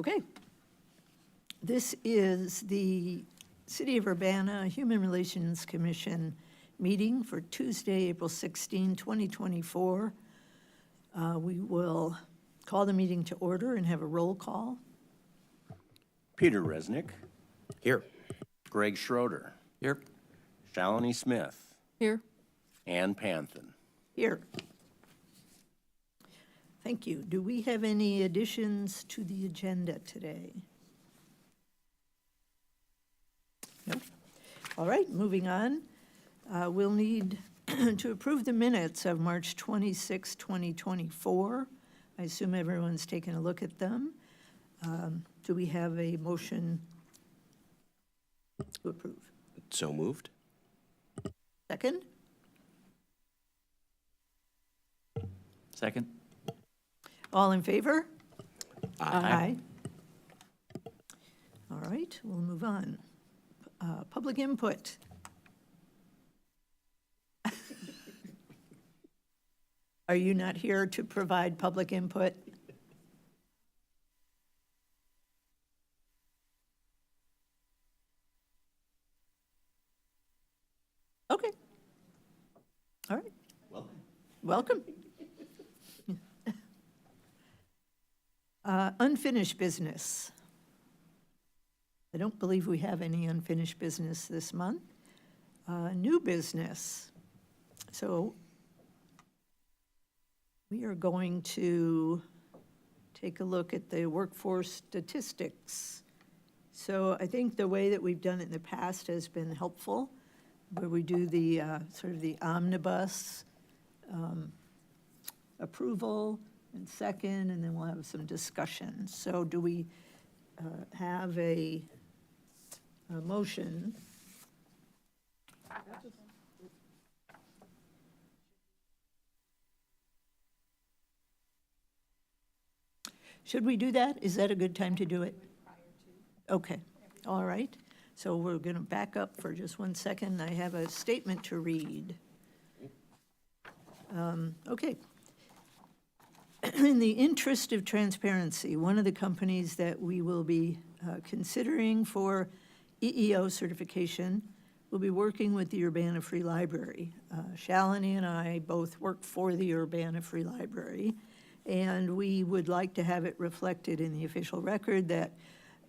Okay. This is the City of Urbana Human Relations Commission meeting for Tuesday, April 16, 2024. We will call the meeting to order and have a roll call. Peter Resnick. Here. Greg Schroeder. Here. Shalini Smith. Here. Ann Panthen. Here. Thank you. Do we have any additions to the agenda today? Nope. All right, moving on. We'll need to approve the minutes of March 26, 2024. I assume everyone's taken a look at them. Do we have a motion to approve? So moved. Second? Second. All in favor? Aye. All right, we'll move on. Public input. Are you not here to provide public input? Okay. All right. Welcome. Unfinished business. I don't believe we have any unfinished business this month. New business. So we are going to take a look at the workforce statistics. So I think the way that we've done it in the past has been helpful, where we do the sort of the omnibus approval and second, and then we'll have some discussion. So do we have a motion? Should we do that? Is that a good time to do it? Okay, all right. So we're going to back up for just 1 second. I have a statement to read. Okay. In the interest of transparency, one of the companies that we will be considering for EEO certification will be working with the Urbana Free Library. Shalini and I both work for the Urbana Free Library, and we would like to have it reflected in the official record that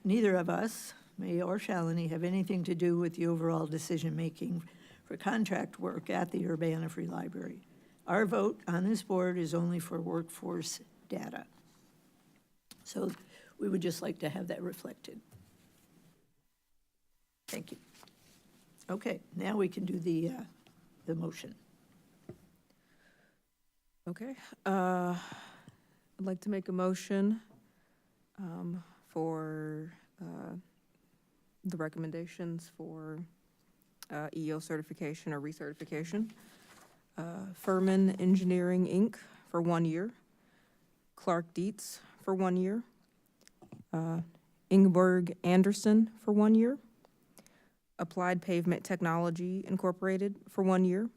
neither of us, me or Shalini, have anything to do with the overall decision-making for contract work at the Urbana Free Library. Our vote on this board is only for workforce data. So we would just like to have that reflected. Thank you. Okay, now we can do the motion. Okay. I'd like to make a motion for the recommendations for EO certification or recertification. Furman Engineering, Inc. for 1 year. Clark Dietz for 1 year. Ingberg Anderson for 1 year. Applied Pavement Technology Incorporated for 1 year.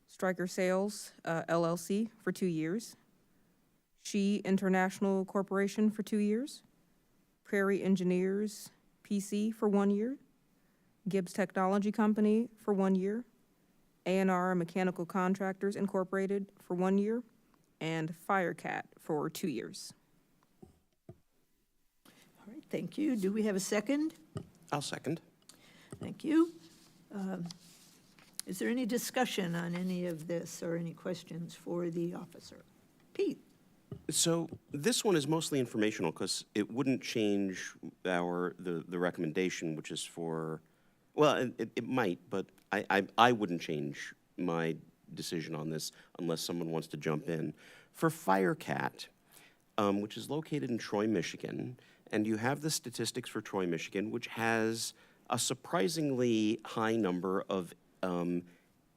Stryker Sales, LLC for 2 years. She International Corporation for 2 years. Prairie Engineers, PC for 1 year. Gibbs Technology Company for 1 year. A&R Mechanical Contractors Incorporated for 1 year, and Firecat for 2 years. All right, thank you. Do we have a second? I'll second. Thank you. Is there any discussion on any of this or any questions for the officer? Pete? So this one is mostly informational because it wouldn't change the recommendation, which is for, well, it might, but I wouldn't change my decision on this unless someone wants to jump in. For Firecat, which is located in Troy, Michigan, and you have the statistics for Troy, Michigan, which has a surprisingly high number of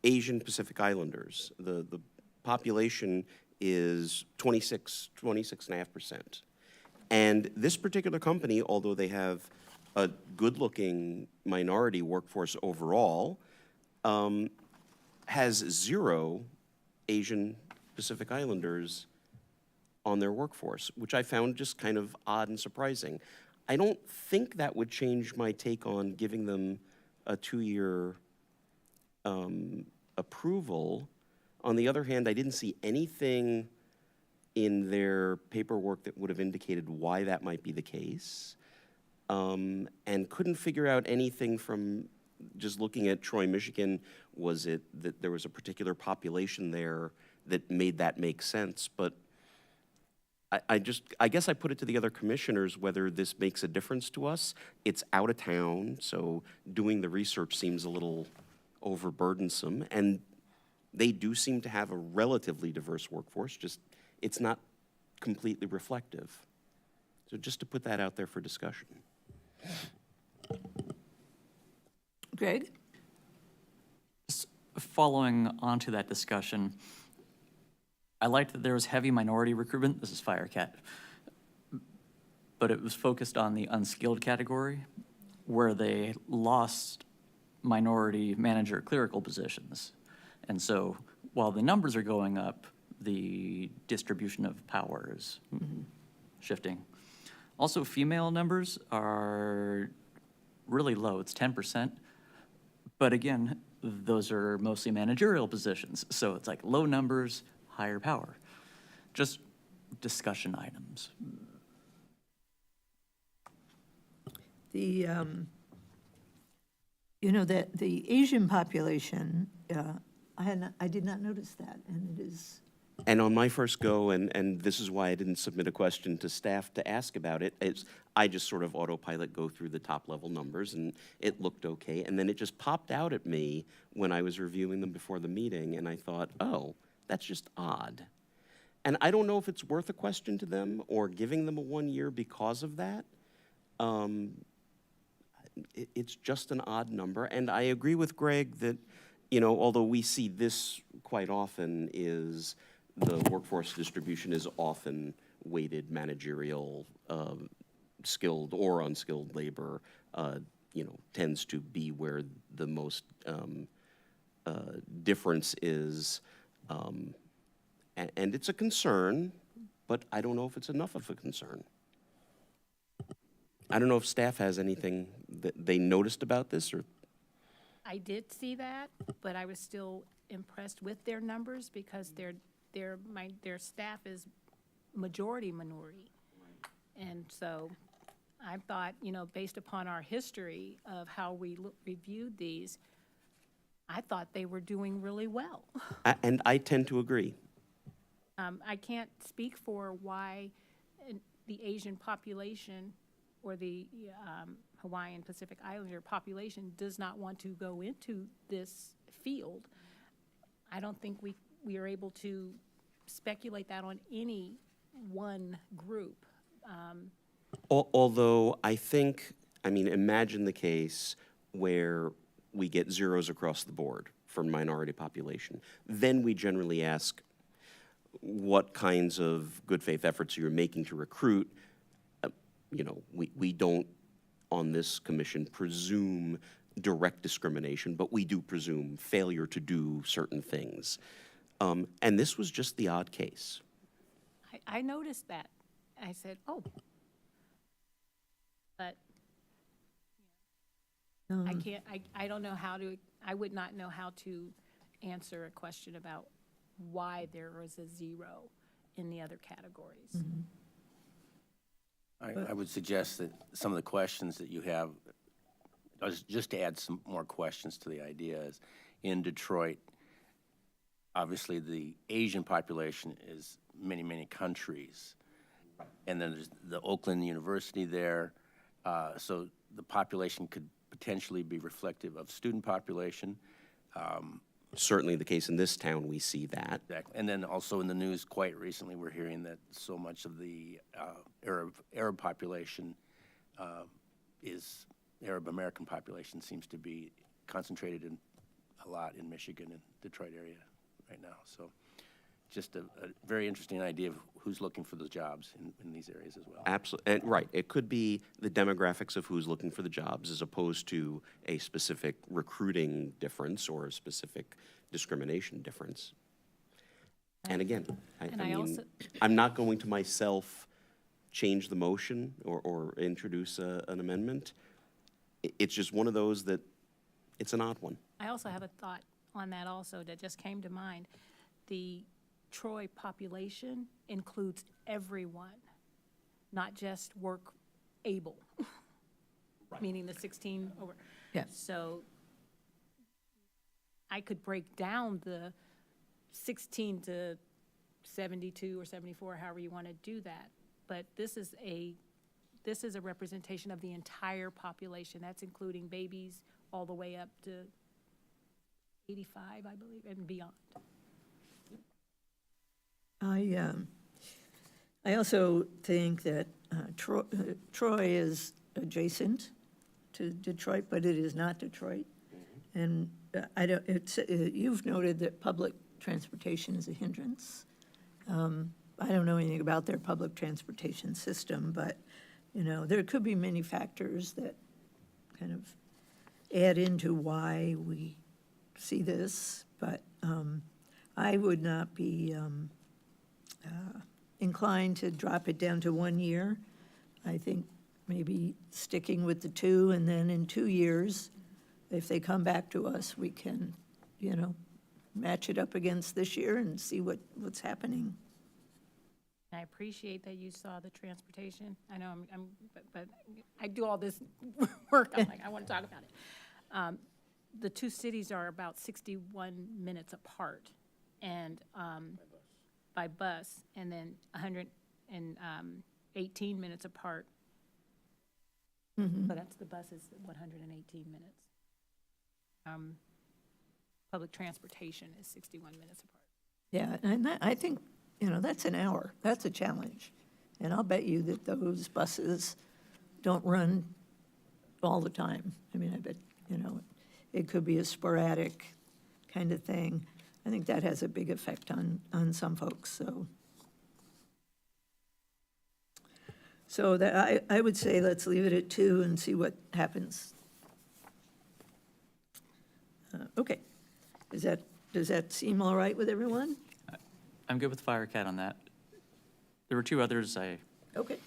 Asian Pacific Islanders. The population is 26.5%. And this particular company, although they have a good-looking minority workforce overall, has 0 Asian Pacific Islanders on their workforce, which I found just kind of odd and surprising. I don't think that would change my take on giving them a 2-year approval. On the other hand, I didn't see anything in their paperwork that would have indicated why that might be the case, and couldn't figure out anything from just looking at Troy, Michigan. Was it that there was a particular population there that made that make sense? But I guess I put it to the other commissioners whether this makes a difference to us. It's out of town, so doing the research seems a little overburdensome, and they do seem to have a relatively diverse workforce, just it's not completely reflective. So just to put that out there for discussion. Greg? Following on to that discussion, I liked that there was heavy minority recruitment. This is FireCat. But it was focused on the unskilled category, where they lost minority manager clerical positions. And so while the numbers are going up, the distribution of power is shifting. Also, female numbers are really low. It's 10%. But again, those are mostly managerial positions. So it's like low numbers, higher power. Just discussion items. The, you know, that the Asian population, I did not notice that, and it is, And on my first go, and this is why I didn't submit a question to staff to ask about it, I just sort of autopilot go through the top level numbers, and it looked okay. And then it just popped out at me when I was reviewing them before the meeting, and I thought, oh, that's just odd. And I don't know if it's worth a question to them or giving them a 1 year because of that. It's just an odd number. And I agree with Greg that, you know, although we see this quite often, is the workforce distribution is often weighted managerial, skilled or unskilled labor, you know, tends to be where the most difference is. And it's a concern, but I don't know if it's enough of a concern. I don't know if staff has anything that they noticed about this, or I did see that, but I was still impressed with their numbers because their staff is majority minority. And so I thought, you know, based upon our history of how we reviewed these, I thought they were doing really well. and I tend to agree. I can't speak for why the Asian population or the Hawaiian Pacific Islander population does not want to go into this field. I don't think we are able to speculate that on any one group. Although I think, I mean, imagine the case where we get zeros across the board for minority population. Then we generally ask what kinds of good faith efforts you're making to recruit. You know, we don't on this commission presume direct discrimination, but we do presume failure to do certain things. And this was just the odd case. I noticed that. I said, oh. But I can't, I don't know how to, I would not know how to answer a question about why there was a zero in the other categories. I would suggest that some of the questions that you have, just to add some more questions to the idea, is in Detroit, obviously the Asian population is many, many countries. And then there's the Oakland University there. So the population could potentially be reflective of student population. Certainly the case in this town, we see that. Exactly. And then also in the news quite recently, we're hearing that so much of the Arab population Arab American population seems to be concentrated in a lot in Michigan and Detroit area right now. So just a very interesting idea of who's looking for the jobs in these areas as well. Absolutely, and right. It could be the demographics of who's looking for the jobs as opposed to a specific recruiting difference or a specific discrimination difference. And again, I And I mean, also- I'm not going to myself change the motion or introduce an amendment. It's just one of those that, it's an odd one. I also have a thought on that also that just came to mind. The Troy population includes everyone, not just work able, meaning the 16 over. Yeah. So I could break down the 16 to 72 or 74, however you want to do that. But this is a representation of the entire population. That's including babies all the way up to 85, I believe, and beyond. I also think that Troy is adjacent to Detroit, but it is not Detroit. And I don't, you've noted that public transportation is a hindrance. I don't know anything about their public transportation system, but, there could be many factors that kind of add into why we see this, but I would not be inclined to drop it down to 1 year. I think maybe sticking with the 2, and then in 2 years, if they come back to us, we can, match it up against this year and see what's happening. I appreciate that you saw the transportation. I know but I do all this work, I'm like, I want to talk about it. The two cities are about 61 minutes apart, and by bus, and then 118 minutes apart. So that's, the bus is 118 minutes. Public transportation is 61 minutes apart. Yeah, and I think, that's an hour. That's a challenge. And I'll bet you that those buses don't run all the time. I mean, I bet, it could be a sporadic kind of thing. I think that has a big effect on some folks, so. So that, I would say let's leave it at 2 and see what happens. Okay. Does that seem all right with everyone? I'm good with Firecat on that. There were 2 others Okay.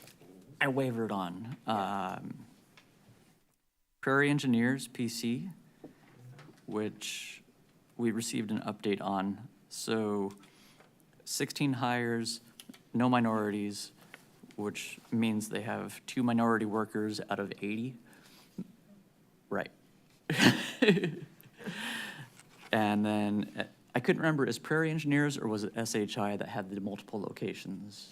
I wavered on. Prairie Engineers, PC, which we received an update on. So 16 hires, no minorities, which means they have 2 minority workers out of 80. Right. And then I couldn't remember, is Prairie Engineers or was it SHI that had the multiple locations?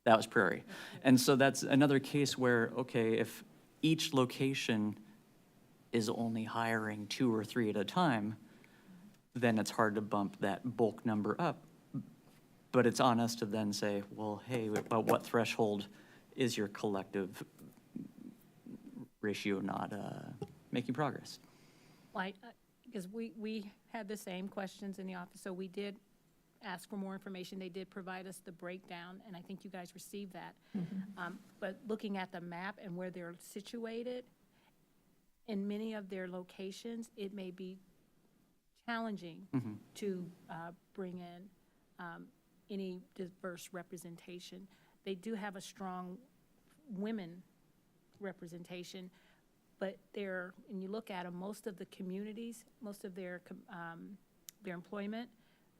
That was Prairie. And so that's another case where, okay, if each location is only hiring 2 or 3 at a time, then it's hard to bump that bulk number up. But it's on us to then say, well, hey, but what threshold is your collective ratio not making progress? Like, because we had the same questions in the office, so we did ask for more information. They did provide us the breakdown, and I think you guys received that. But looking at the map and where they're situated, in many of their locations, it may be challenging to bring in any diverse representation. They do have a strong women representation, but and you look at them, most of the communities, most of their employment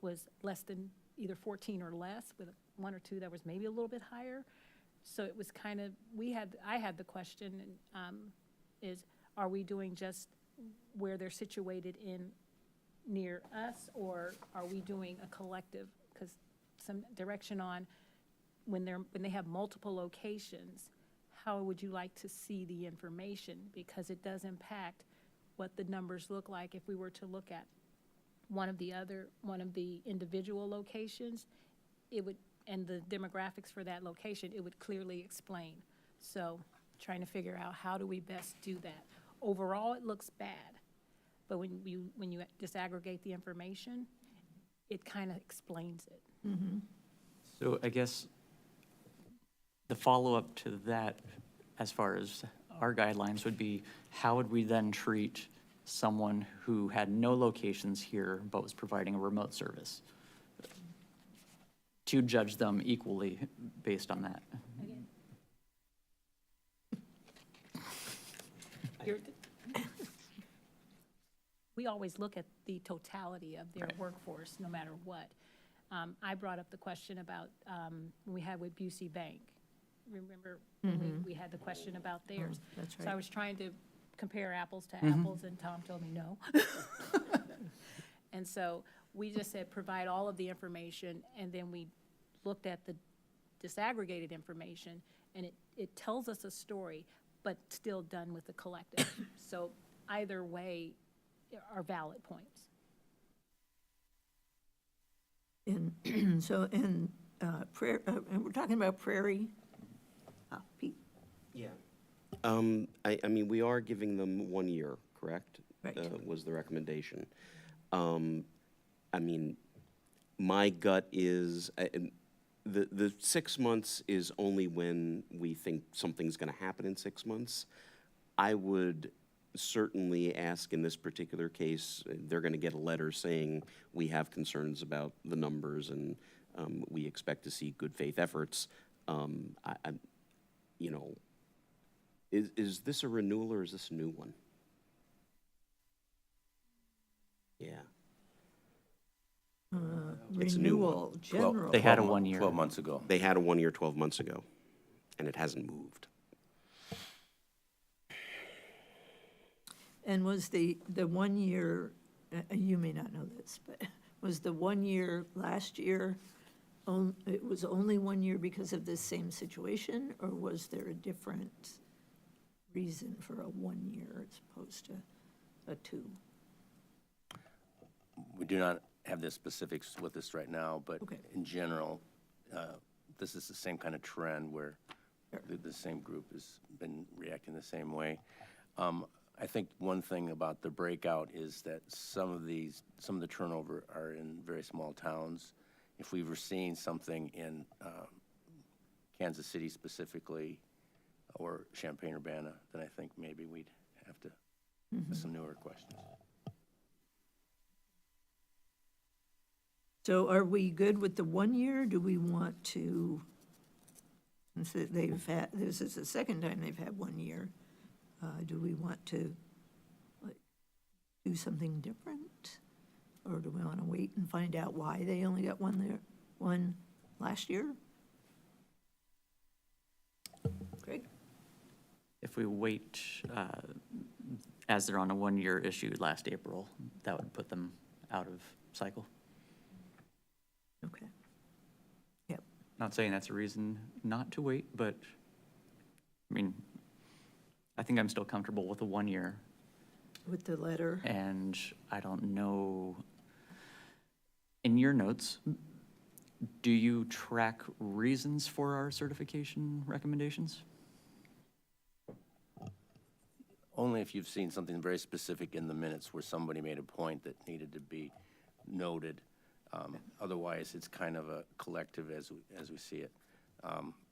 was less than either 14 or less, with 1 or 2 that was maybe a little bit higher. So it was kind of, I had the question, is, are we doing just where they're situated near us, or are we doing a collective? Because some direction on when they have multiple locations, how would you like to see the information? Because it does impact what the numbers look like if we were to look at one of the individual locations, and the demographics for that location, it would clearly explain. So trying to figure out how do we best do that. Overall, it looks bad, but when you disaggregate the information, it kind of explains it. So I guess the follow-up to that, as far as our guidelines, would be, how would we then treat someone who had no locations here but was providing a remote service? to judge them equally based on that. Again. You're- We always look at the totality of their workforce, no matter what. I brought up the question about, when we had with Busey Bank. Remember, when we had the question about theirs? that's So I right. was trying to compare apples to apples, and Tom told me no. And so we just said, provide all of the information, and then we looked at the disaggregated information, and it tells us a story, but still done with the collective. So either way are valid points. And so, and and we're talking about Prairie. Pete, Yeah. I mean, we are giving them 1 year, correct? Right. Was the recommendation. I mean, my gut is, the 6 months is only when we think something's gonna happen in 6 months. I would certainly ask in this particular case, they're gonna get a letter saying, we have concerns about the numbers and, we expect to see good faith efforts. You know, is this a renewal or is this a new one? Yeah. It's a new one. renewal, general. They had a 12 1 year. 12 months ago. They had a 1 year 12 months ago, and it hasn't moved. And was the 1 year, you may not know this, but was the 1 year last year, it was only 1 year because of this same situation? Or was there a different reason for a 1 year as opposed to a 2? We do not have the specifics with us right now, but Okay. in general, this is the same kind of trend where the same group has been reacting the same way. I think one thing about the breakout is that some of the turnover are in very small towns. If we were seeing something in Kansas City specifically, or Champaign-Urbana, then I think maybe we'd have to ask some newer questions. So are we good with the 1 year? Do we want to, since they've had, this is the second time they've had 1 year, do we want to, like, do something different? Or do we want to wait and find out why they only got one last year? Greg? If we wait, as they're on a 1 year issue last April, that would put them out of cycle. Okay. Yep. Not saying that's a reason not to wait, but, I mean, I think I'm still comfortable with the 1 year, With the letter. and I don't know, in your notes, do you track reasons for our certification recommendations? Only if you've seen something very specific in the minutes where somebody made a point that needed to be noted. Otherwise, it's kind of a collective as we see it.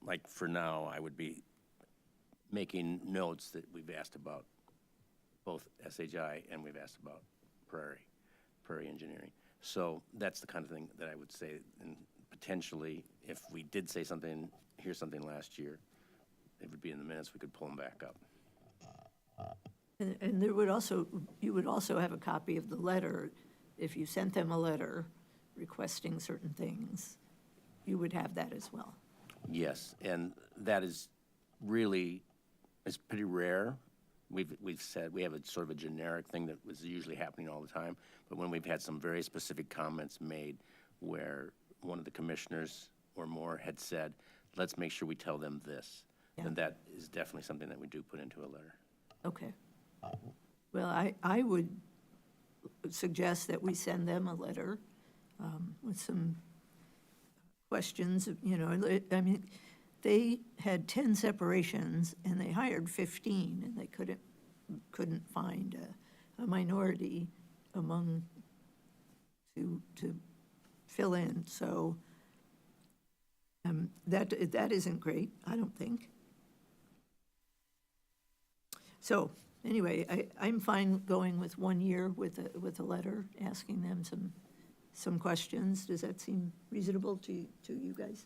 Like for now, I would be making notes that we've asked about both SHI and we've asked about Prairie Engineering. So that's the kind of thing that I would say, and potentially, if we did say something, hear something last year, it would be in the minutes, we could pull them back up. And there would also, you would also have a copy of the letter. If you sent them a letter requesting certain things, you would have that as well. Yes, and that is really, it's pretty rare. We've said, we have a sort of a generic thing that was usually happening all the time, but when we've had some very specific comments made where one of the commissioners or more had said, let's make sure we tell them this, then that is definitely something that we do put into a letter. Okay. Well, I would suggest that we send them a letter with some questions, you know, I mean, they had 10 separations and they hired 15 and they couldn't find a minority among, to fill in, so that isn't great, I don't think. So, anyway, I'm fine going with 1 year with a letter, asking them some some questions. Does that seem reasonable to you guys?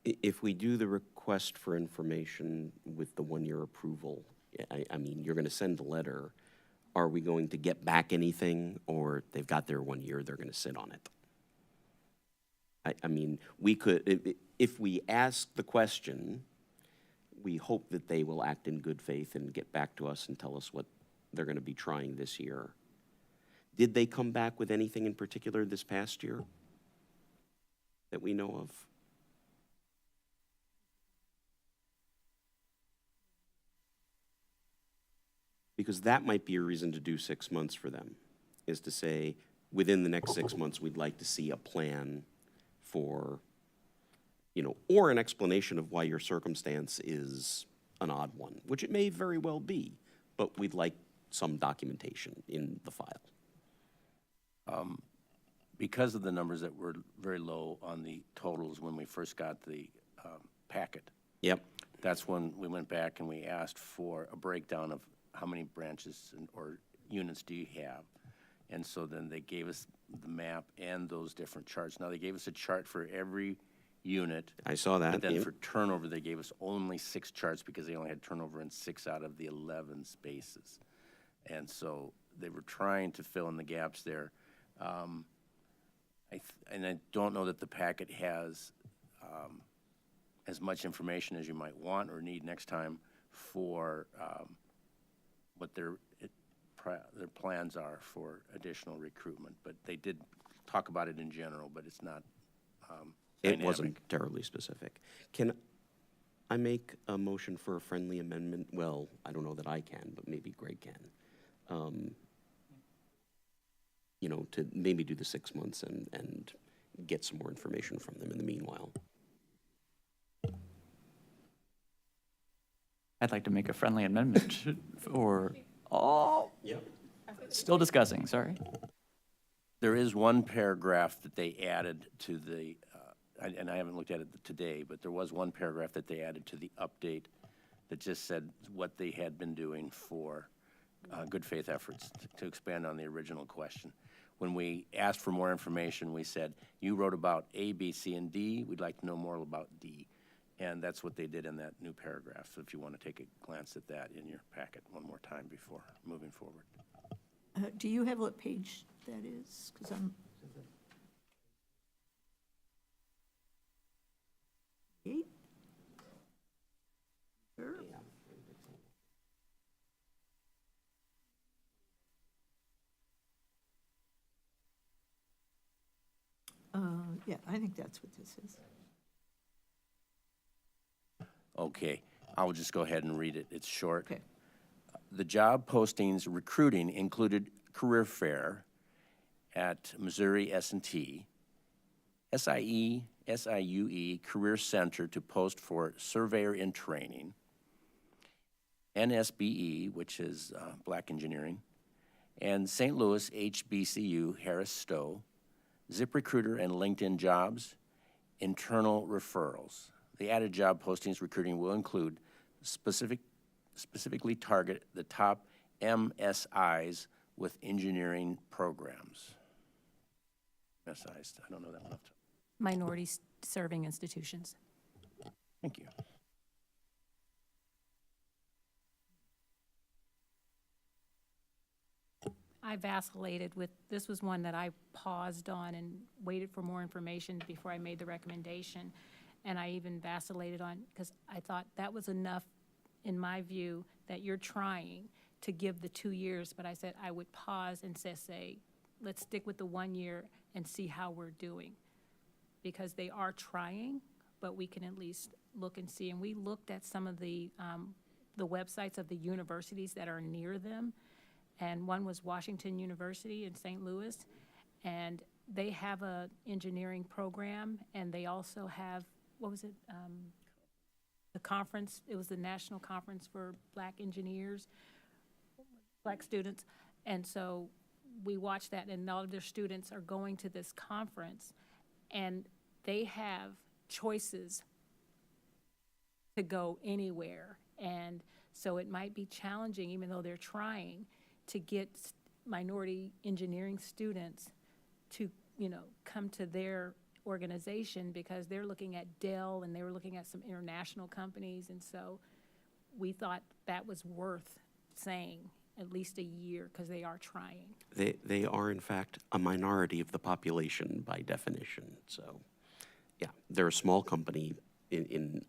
If we do the request for information with the one-year approval, I mean, you're going to send a letter. Are we going to get back anything, or they've got their 1 year, they're going to sit on it? I mean, we could, if we ask the question, we hope that they will act in good faith and get back to us and tell us what they're going to be trying this year. Did they come back with anything in particular this past year that we know of? Because that might be a reason to do 6 months for them, is to say, within the next 6 months, we'd like to see a plan for, you know, or an explanation of why your circumstance is an odd one, which it may very well be, but we'd like some documentation in the file. Because of the numbers that were very low on the totals when we first got the packet, Yep. that's when we went back and we asked for a breakdown of how many branches or units do you have? And so then they gave us the map and those different charts. Now, they gave us a chart for every unit. I saw that. But then yep. for turnover, they gave us only 6 charts because they only had turnover in 6 out of the 11 spaces. And so they were trying to fill in the gaps there. And I don't know that the packet has as much information as you might want or need next time for what their plans are for additional recruitment. But they did talk about it in general, but it's not It wasn't dynamic. terribly specific. Can I make a motion for a friendly amendment? Well, I don't know that I can, but maybe Greg can. You know, to maybe do the 6 months and get some more information from them in the meanwhile. I'd like to make a friendly amendment for, still discussing, sorry. There is one paragraph that they added to the, and I haven't looked at it today, but there was one paragraph that they added to the update that just said what they had been doing for good faith efforts to expand on the original question. When we asked for more information, we said, you wrote about A, B, C, and D. We'd like to know more about D. And that's what they did in that new paragraph. So if you want to take a glance at that in your packet one more time before moving forward. Do you have what page that is? Because I'm. 8? Sure. Yeah, I think that's what this is. Okay, I'll just go ahead and read it. It's short. Okay. The job postings recruiting included career fair at Missouri S&T, SIE, SIUE Career Center to post for surveyor in training, NSBE, which is Black Engineering, and St. Louis HBCU Harris Stowe, ZipRecruiter and LinkedIn Jobs, internal referrals. The added job postings recruiting will include specifically target the top MSIs with engineering programs. MSIs, I don't know that one. Minority serving institutions. Thank you. I vacillated with, this was one that I paused on and waited for more information before I made the recommendation. And I even vacillated on, because I thought that was enough, in my view, that you're trying to give the 2 years. But I said I would pause and say, let's stick with the 1 year and see how we're doing. Because they are trying, but we can at least look and see. And we looked at some of the websites of the universities that are near them. And one was Washington University in St. Louis. And they have an engineering program, and they also have, what was it? The conference, it was the National Conference for Black Engineers, Black students. And so we watched that, and all of their students are going to this conference, and they have choices to go anywhere. And so it might be challenging, even though they're trying, to get minority engineering students to, come to their organization, because they're looking at Dell and they were looking at some international companies. And so we thought that was worth saying at least a year, because they are trying. They are, in fact, a minority of the population by definition. So, yeah, they're a small company in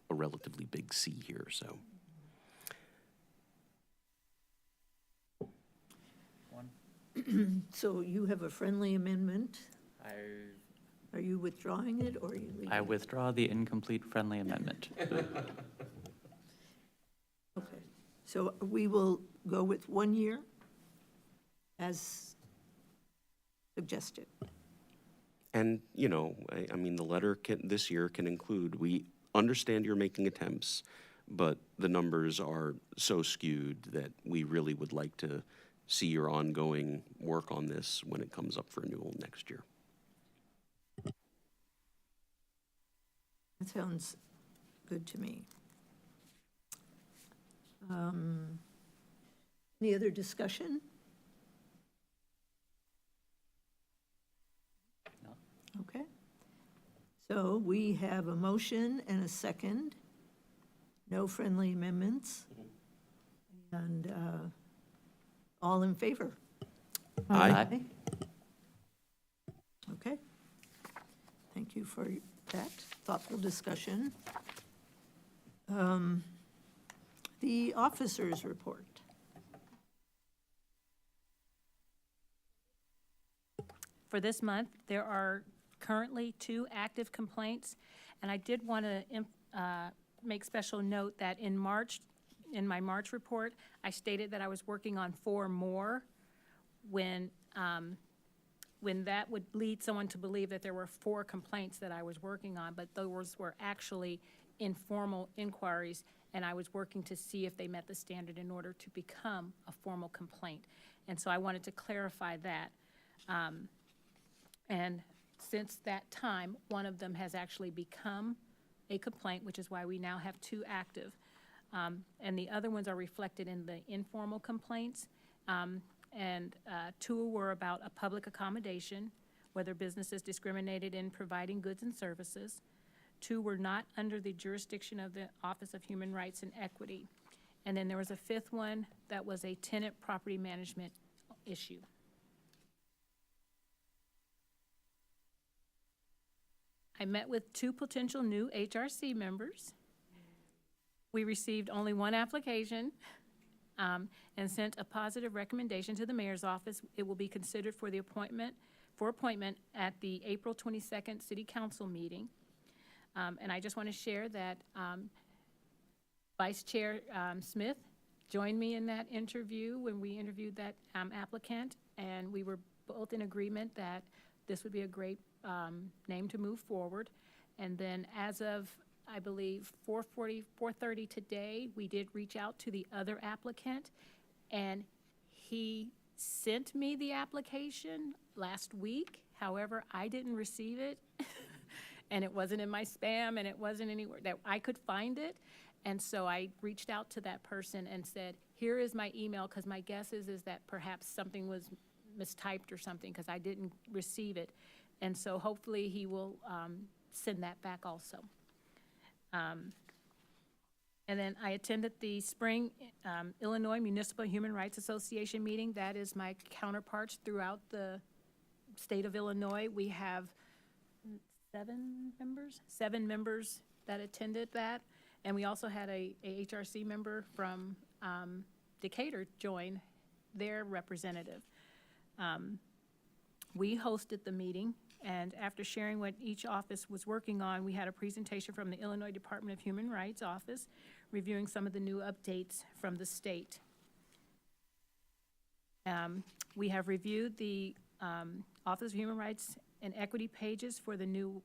a relatively big sea here, so. So you have a friendly amendment. Are you withdrawing it, or are you leaving? I withdraw the incomplete friendly amendment. Okay, so we will go with 1 year as suggested. And, I mean, the letter this year can include, we understand you're making attempts, but the numbers are so skewed that we really would like to see your ongoing work on this when it comes up for renewal next year. That sounds good to me. Any other discussion? No. Okay. So we have a motion and a second. No friendly amendments. And all in favor? Aye. Okay. Thank you for that thoughtful discussion. The officers' report. For this month, there are currently 2 active complaints, and I did want to make special note that in my March report, I stated that I was working on 4 more, when that would lead someone to believe that there were 4 complaints that I was working on, but those were actually informal inquiries, and I was working to see if they met the standard in order to become a formal complaint. And so I wanted to clarify that. And since that time, one of them has actually become a complaint, which is why we now have 2 active. And the other ones are reflected in the informal complaints. And 2 were about a public accommodation, whether businesses discriminated in providing goods and services. 2 were not under the jurisdiction of the Office of Human Rights and Equity. And then there was a 5th one that was a tenant property management issue. I met with 2 potential new HRC members. We received only 1 application, and sent a positive recommendation to the mayor's office. It will be considered for appointment at the April 22nd City Council meeting. And I just want to share that Vice Chair Smith joined me in that interview when we interviewed that applicant, and we were both in agreement that this would be a great name to move forward. And then as of, I believe, 4:30 today, we did reach out to the other applicant, and he sent me the application last week. However, I didn't receive it, and it wasn't in my spam, and it wasn't anywhere that I could find it. And so I reached out to that person and said, here is my email, because my guess is that perhaps something was mistyped or something, because I didn't receive it. And so hopefully he will send that back also. And then I attended the spring Illinois Municipal Human Rights Association meeting. That is my counterparts throughout the state of Illinois. We have 7 members that attended that. And we also had a HRC member from Decatur join their representative. We hosted the meeting, and after sharing what each office was working on, we had a presentation from the Illinois Department of Human Rights office, reviewing some of the new updates from the state. We have reviewed the Office of Human Rights and Equity pages for the new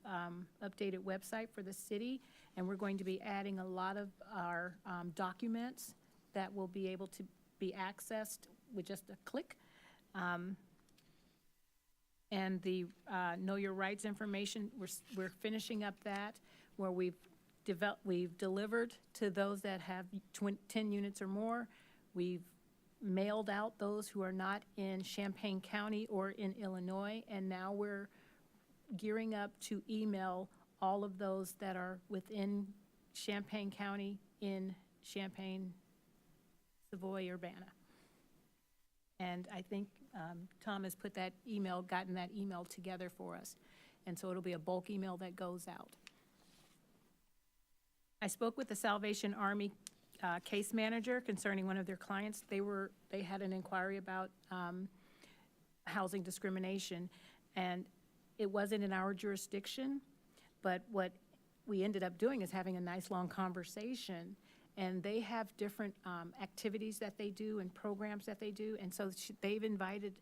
updated website for the city, and we're going to be adding a lot of our documents that will be able to be accessed with just a click. And the Know Your Rights information, we're finishing up that, where we've delivered to those that have 10 units or more. We've mailed out those who are not in Champaign County or in Illinois, and now we're gearing up to email all of those that are within Champaign County in Champaign, Savoy, Urbana. And I think Tom has gotten that email together for us. And so it'll be a bulk email that goes out. I spoke with the Salvation Army case manager concerning one of their clients. They had an inquiry about housing discrimination, and it wasn't in our jurisdiction, but what we ended up doing is having a nice long conversation, and they have different activities that they do and programs that they do, and so they've invited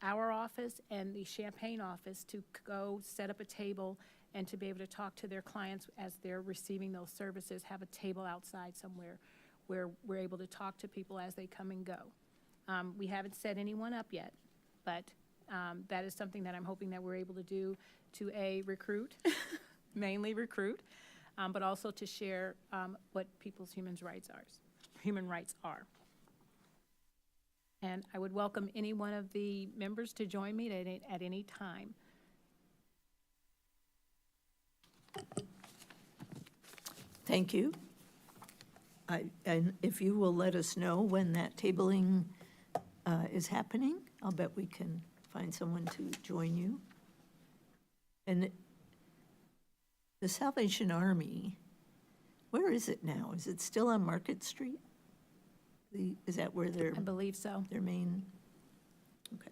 our office and the Champaign office to go set up a table and to be able to talk to their clients as they're receiving those services, have a table outside somewhere where we're able to talk to people as they come and go. We haven't set anyone up yet, but that is something that I'm hoping that we're able to do to recruit, mainly recruit, but also to share what people's human rights are. And I would welcome any one of the members to join me at any time. Thank you. And if you will let us know when that tabling is happening, I'll bet we can find someone to join you. And the Salvation Army, where is it now? Is it still on Market Street? Is that where I believe so. their main? Okay.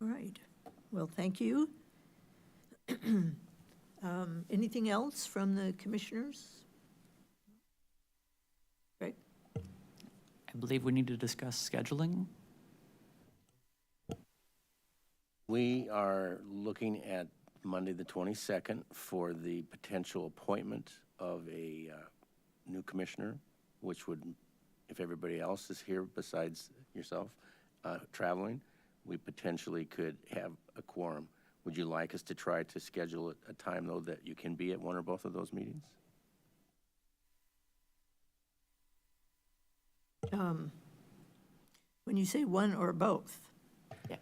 All right. Well, thank you. Anything else from the commissioners? Greg? I believe we need to discuss scheduling. We are looking at Monday, the 22nd, for the potential appointment of a new commissioner, which would, if everybody else is here besides yourself, traveling, we potentially could have a quorum. Would you like us to try to schedule a time, though, that you can be at one or both of those meetings? When you say one or both? Yeah.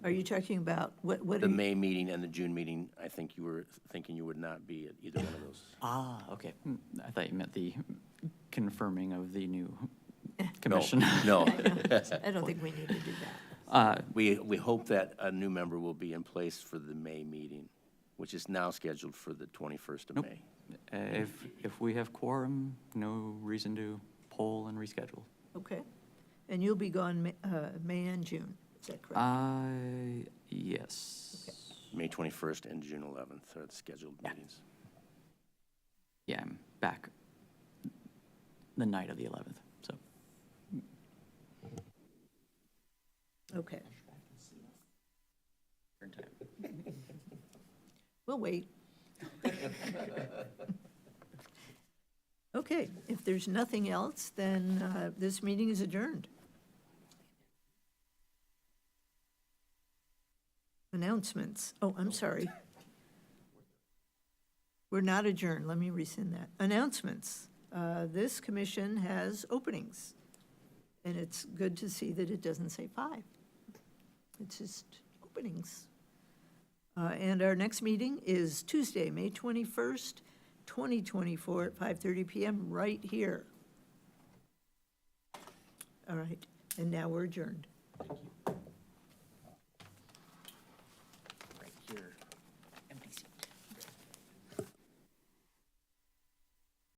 Are you talking about, what The are you, May meeting and the June meeting, I think you were thinking you would not be at either one of those. Ah, okay. I thought you meant the confirming of the new commission. No, I don't think we need to do that. we hope that a new member will be in place for the May meeting, which is now scheduled for the 21st of Nope. May. If we have quorum, no reason to poll and reschedule. Okay. And you'll be gone May and June, is that correct? Yes. May 21st and June 11th are the scheduled meetings. Yeah, I'm back the night of the 11th, so. Okay. We'll wait. Okay, if there's nothing else, then this meeting is adjourned. Announcements. Oh, I'm sorry. We're not adjourned. Let me rescind that. Announcements. This commission has openings, and it's good to see that it doesn't say 5. It's just openings. And our next meeting is Tuesday, May 21st, 2024, at 5:30 PM, right here. All right, and now we're adjourned. Thank you.